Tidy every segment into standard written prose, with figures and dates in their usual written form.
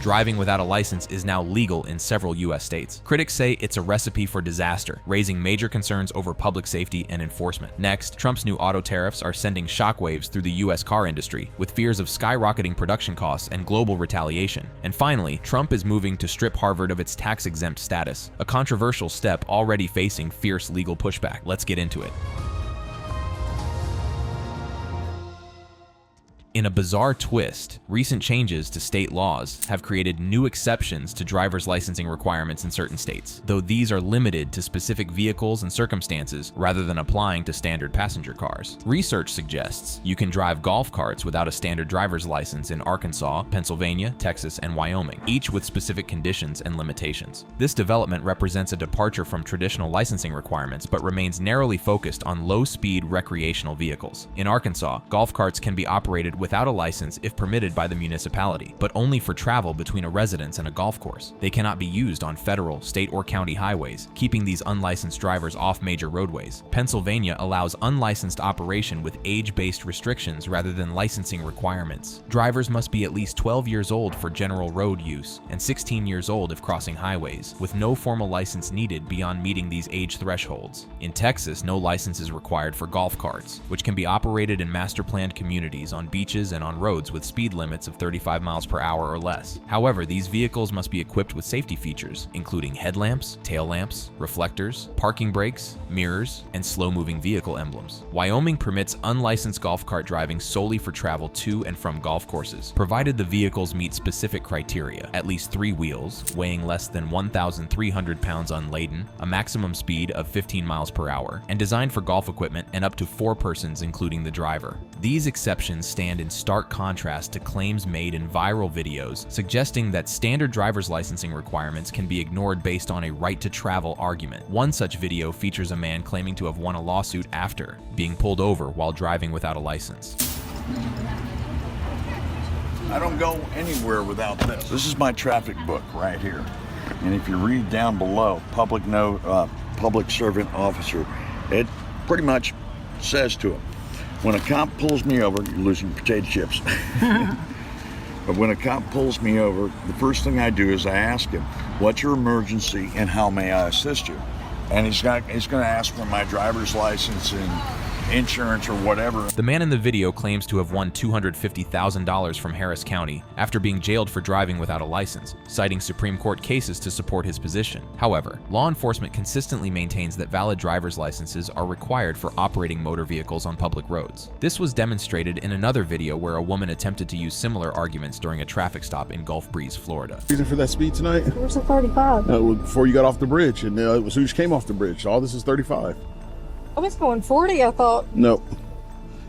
Driving without a license is now legal in several U.S. states. Critics say it's a recipe for disaster, raising major concerns over public safety and enforcement. Next, Trump's new auto tariffs are sending shockwaves through the U.S. car industry, with fears of skyrocketing production costs and global retaliation. And finally, Trump is moving to strip Harvard of its tax-exempt status, a controversial step already facing fierce legal pushback. Let's get into it. In a bizarre twist, recent changes to state laws have created new exceptions to driver's licensing requirements in certain states, though these are limited to specific vehicles and circumstances rather than applying to standard passenger cars. Research suggests you can drive golf carts without a standard driver's license in Arkansas, Pennsylvania, Texas, and Wyoming, each with specific conditions and limitations. This development represents a departure from traditional licensing requirements but remains narrowly focused on low-speed recreational vehicles. In Arkansas, golf carts can be operated without a license if permitted by the municipality, but only for travel between a residence and a golf course. They cannot be used on federal, state, or county highways, keeping these unlicensed drivers off major roadways. Pennsylvania allows unlicensed operation with age-based restrictions rather than licensing requirements. Drivers must be at least 12 years old for general road use and 16 years old if crossing highways, with no formal license needed beyond meeting these age thresholds. In Texas, no license is required for golf carts, which can be operated in master-planned communities on beaches and on roads with speed limits of 35 miles per hour or less. However, these vehicles must be equipped with safety features, including headlamps, tail lamps, reflectors, parking brakes, mirrors, and slow-moving vehicle emblems. Wyoming permits unlicensed golf cart driving solely for travel to and from golf courses, provided the vehicles meet specific criteria: at least 3 wheels, weighing less than 1,300 pounds unladen, a maximum speed of 15 miles per hour, and designed for golf equipment and up to 4 persons including the driver. These exceptions stand in stark contrast to claims made in viral videos suggesting that standard driver's licensing requirements can be ignored based on a right-to-travel argument. One such video features a man claiming to have won a lawsuit after being pulled over while driving without a license. I don't go anywhere without this. This is my traffic book right here. And if you read down below, public servant officer, it pretty much says to him, when a cop pulls me over, you're losing potato chips. But when a cop pulls me over, the first thing I do is I ask him, what's your emergency and how may I assist you? And he's going to ask for my driver's license and insurance or whatever. The man in the video claims to have won $250,000 from Harris County after being jailed for driving without a license, citing Supreme Court cases to support his position. However, law enforcement consistently maintains that valid driver's licenses are required for operating motor vehicles on public roads. This was demonstrated in another video where a woman attempted to use similar arguments during a traffic stop in Gulf Breeze, Florida. Reason for that speed tonight? Where's the 35? Before you got off the bridge, and as soon as you came off the bridge, all this is 35. I was going 40, I thought. No.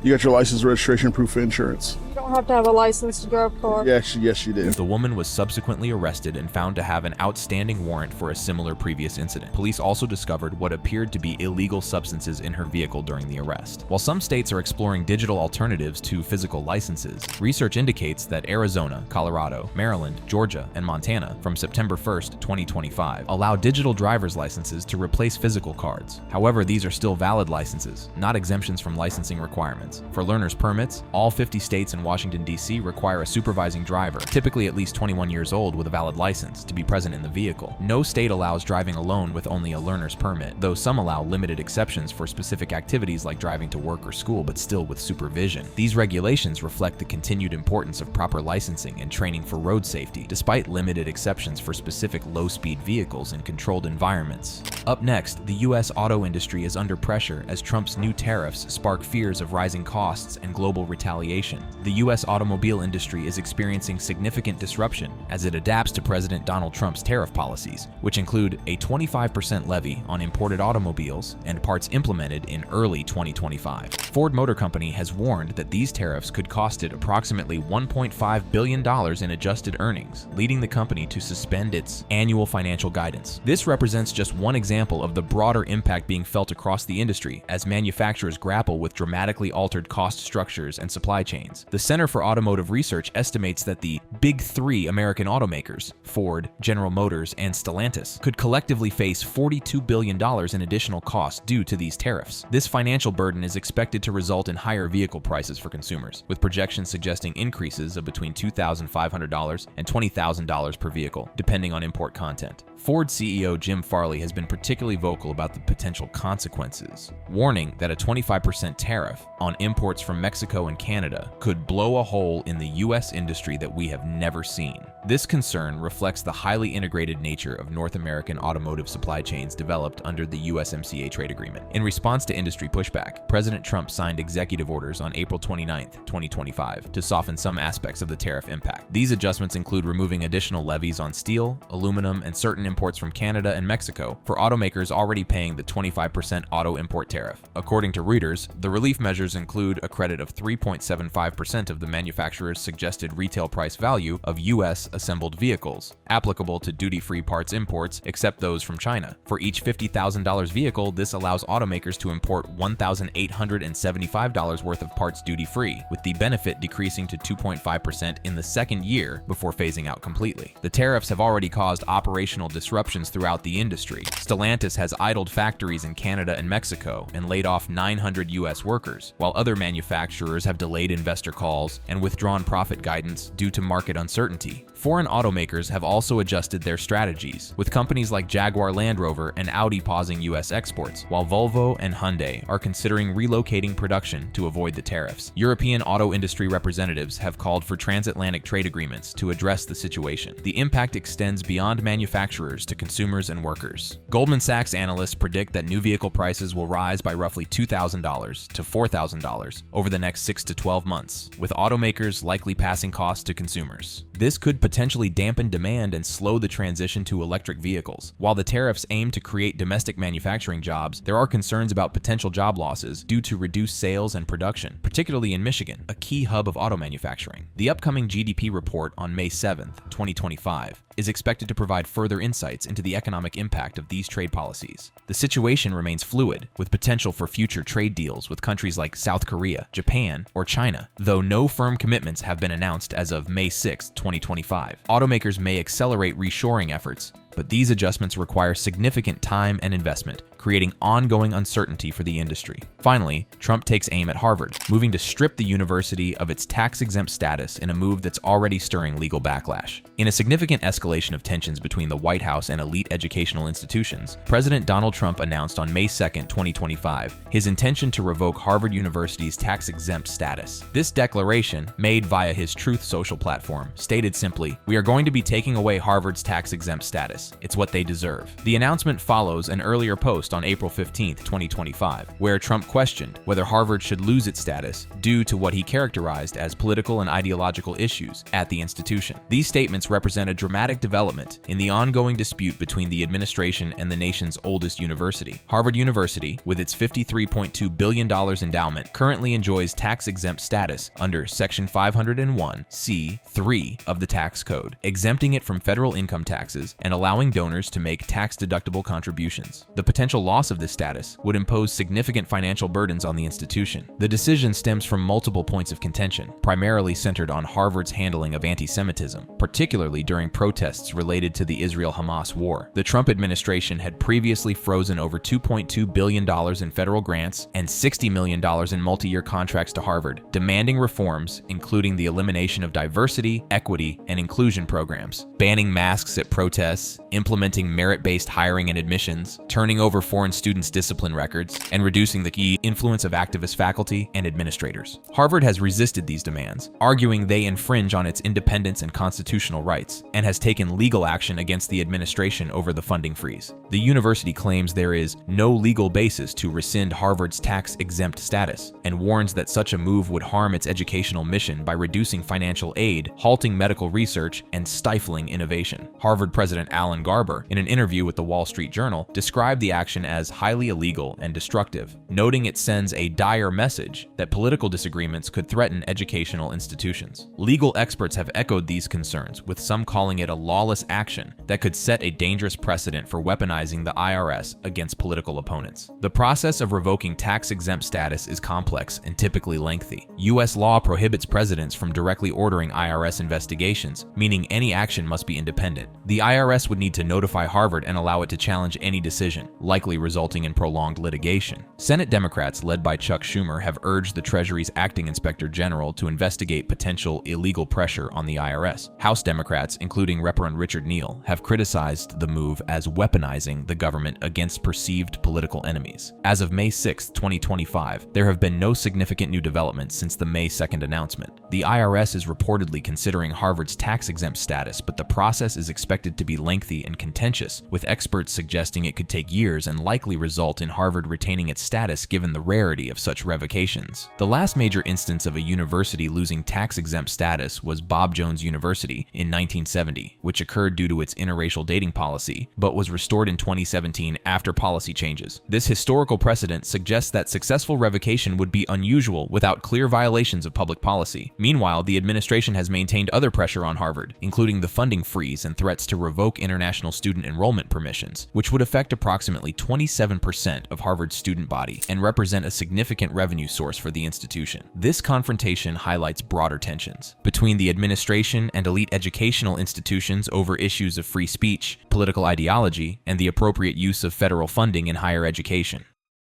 You got your license, registration, proof of insurance. You don't have to have a license to drive a car. Yes, you did. The woman was subsequently arrested and found to have an outstanding warrant for a similar previous incident. Police also discovered what appeared to be illegal substances in her vehicle during the arrest. While some states are exploring digital alternatives to physical licenses, research indicates that Arizona, Colorado, Maryland, Georgia, and Montana from September 1st, 2025 allow digital driver's licenses to replace physical cards. However, these are still valid licenses, not exemptions from licensing requirements. For learner's permits, all 50 states and Washington, D.C. require a supervising driver, typically at least 21 years old with a valid license, to be present in the vehicle. No state allows driving alone with only a learner's permit, though some allow limited exceptions for specific activities like driving to work or school, but still with supervision. These regulations reflect the continued importance of proper licensing and training for road safety, despite limited exceptions for specific low-speed vehicles in controlled environments. Up next, the U.S. auto industry is under pressure as Trump's new tariffs spark fears of rising costs and global retaliation. The U.S. automobile industry is experiencing significant disruption as it adapts to President Donald Trump's tariff policies, which include a 25% levy on imported automobiles and parts implemented in early 2025. Ford Motor Company has warned that these tariffs could cost it approximately $1.5 billion in adjusted earnings, leading the company to suspend its annual financial guidance. This represents just one example of the broader impact being felt across the industry as manufacturers grapple with dramatically altered altered cost structures and supply chains. The Center for Automotive Research estimates that the big three American automakers, Ford, General Motors, and Stellantis, could collectively face $42 billion in additional costs due to these tariffs. This financial burden is expected to result in higher vehicle prices for consumers, with projections suggesting increases of between $2,500 and $20,000 per vehicle, depending on import content. Ford CEO Jim Farley has been particularly vocal about the potential consequences, warning that a 25% tariff on imports from Mexico and Canada could blow a hole in the U.S. industry that we have never seen. This concern reflects the highly integrated nature of North American automotive supply chains developed under the USMCA trade agreement. In response to industry pushback, President Trump signed executive orders on April 29, 2025, to soften some aspects of the tariff impact. These adjustments include removing additional levies on steel, aluminum, and certain imports from Canada and Mexico for automakers already paying the 25% auto import tariff. According to Reuters, the relief measures include a credit of 3.75% of the manufacturer's suggested retail price value of U.S. assembled vehicles, applicable to duty-free parts imports except those from China. For each $50,000 vehicle, this allows automakers to import $1,875 worth of parts duty-free, with the benefit decreasing to 2.5% in the second year before phasing out completely. The tariffs have already caused operational disruptions throughout the industry. Stellantis has idled factories in Canada and Mexico and laid off 900 U.S. workers, while other manufacturers have delayed investor calls and withdrawn profit guidance due to market uncertainty. Foreign automakers have also adjusted their strategies, with companies like Jaguar Land Rover and Audi pausing U.S. exports, while Volvo and Hyundai are considering relocating production to avoid the tariffs. European auto industry representatives have called for transatlantic trade agreements to address the situation. The impact extends beyond manufacturers to consumers and workers. Goldman Sachs analysts predict that new vehicle prices will rise by roughly $2,000 to $4,000 over the next 6 to 12 months, with automakers likely passing costs to consumers. This could potentially dampen demand and slow the transition to electric vehicles. While the tariffs aim to create domestic manufacturing jobs, there are concerns about potential job losses due to reduced sales and production, particularly in Michigan, a key hub of auto manufacturing. The upcoming GDP report on May 7, 2025, is expected to provide further insights into the economic impact of these trade policies. The situation remains fluid, with potential for future trade deals with countries like South Korea, Japan, or China, though no firm commitments have been announced as of May 6, 2025. Automakers may accelerate reshoring efforts, but these adjustments require significant time and investment, creating ongoing uncertainty for the industry. Finally, Trump takes aim at Harvard, moving to strip the university of its tax-exempt status in a move that's already stirring legal backlash. In a significant escalation of tensions between the White House and elite educational institutions, President Donald Trump announced on May 2, 2025, his intention to revoke Harvard University's tax-exempt status. This declaration, made via his Truth Social platform, stated simply, "We are going to be taking away Harvard's tax-exempt status. It's what they deserve." The announcement follows an earlier post on April 15, 2025, where Trump questioned whether Harvard should lose its status due to what he characterized as political and ideological issues at the institution. These statements represent a dramatic development in the ongoing dispute between the administration and the nation's oldest university. Harvard University, with its $53.2 billion endowment, currently enjoys tax-exempt status under Section 501(c)(3) of the tax code, exempting it from federal income taxes and allowing donors to make tax-deductible contributions. The potential loss of this status would impose significant financial burdens on the institution. The decision stems from multiple points of contention, primarily centered on Harvard's handling of anti-Semitism, particularly during protests related to the Israel-Hamas war. The Trump administration had previously frozen over $2.2 billion in federal grants and $60 million in multi-year contracts to Harvard, demanding reforms including the elimination of diversity, equity, and inclusion programs, banning masks at protests, implementing merit-based hiring and admissions, turning over foreign students' discipline records, and reducing the key influence of activist faculty and administrators. Harvard has resisted these demands, arguing they infringe on its independence and constitutional rights, and has taken legal action against the administration over the funding freeze. The university claims there is no legal basis to rescind Harvard's tax-exempt status, and warns that such a move would harm its educational mission by reducing financial aid, halting medical research, and stifling innovation. Harvard President Alan Garber, in an interview with the Wall Street Journal, described the action legislation as highly illegal and destructive, noting it sends a dire message that political disagreements could threaten educational institutions. Legal experts have echoed these concerns, with some calling it a lawless action that could set a dangerous precedent for weaponizing the IRS against political opponents. The process of revoking tax-exempt status is complex and typically lengthy. U.S. law prohibits presidents from directly ordering IRS investigations, meaning any action must be independent. The IRS would need to notify Harvard and allow it to challenge any decision, likely resulting in prolonged litigation. Senate Democrats, led by Chuck Schumer, have urged the Treasury's acting inspector general to investigate potential illegal pressure on the IRS. House Democrats, including Representative Richard Neal, have criticized the move as weaponizing the government against perceived political enemies. As of May 6, 2025, there have been no significant new developments since the May 2nd announcement. The IRS is reportedly considering Harvard's tax-exempt status, but the process is expected to be lengthy and contentious, with experts suggesting it could take years and likely result in Harvard retaining its status given the rarity of such revocations. The last major instance of a university losing tax-exempt status was Bob Jones University in 1970, which occurred due to its interracial dating policy, but was restored in 2017 after policy changes. This historical precedent suggests that successful revocation would be unusual without clear violations of public policy. Meanwhile, the administration has maintained other pressure on Harvard, including the funding freeze and threats to revoke international student enrollment permissions, which would affect approximately 27% of Harvard's student body and represent a significant revenue source for the institution. This confrontation highlights broader tensions between the administration and elite educational institutions over issues of free speech, political ideology, and the appropriate use of federal funding in higher education.